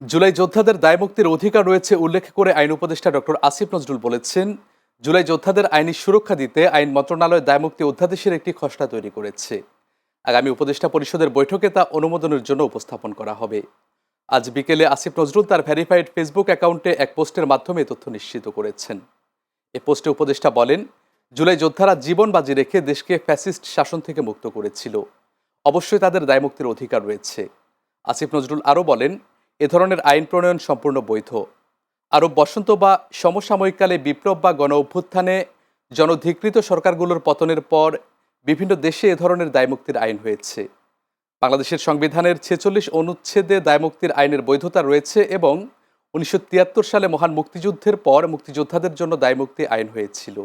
জুলাই যোদ্ধাদের দায়মুক্তির অধিকার রয়েছে উল্লেখ করে আইন উপদেষ্টা ডক্টর আসিফ নজরুল বলেছেন, জুলাই যোদ্ধাদের আইনি সুরক্ষা দিতে আইন মন্ত্রণালয় দায়মুক্তি অধ্যাদেশের একটি খসড়া তৈরি করেছে। আগামী উপদেষ্টা পরিষদের বৈঠকে তা অনুমোদনের জন্য উপস্থাপন করা হবে। আজ বিকেলে আসিফ নজরুল তার ভেরিফাইড ফেসবুক অ্যাকাউন্টে এক পোস্টের মাধ্যমে তথ্য নিশ্চিত করেছেন। এ পোস্টে উপদেষ্টা বলেন, জুলাই যোদ্ধারা জীবন বাজি রেখে দেশকে ফ্যাসিস্ট শাসন থেকে মুক্ত করেছিল। অবশ্যই তাদের দায়মুক্তির অধিকার রয়েছে। আসিফ নজরুল আরও বলেন, এ ধরনের আইন প্রণয়ন সম্পূর্ণ বৈধ। আরব বসন্ত বা সমসাময়িককালে বিপ্লব বা গণ অভ্যুত্থানে জনধিকৃত সরকারগুলোর পতনের পর বিভিন্ন দেশে এ ধরনের দায়মুক্তির আইন হয়েছে। বাংলাদেশের সংবিধানের ৪৬ অনুচ্ছেদে দায়মুক্তির আইনের বৈধতা রয়েছে এবং ১৯৭৩ সালে মহান মুক্তিযুদ্ধের পর মুক্তিযোদ্ধাদের জন্য দায়মুক্তি আইন হয়েছিল।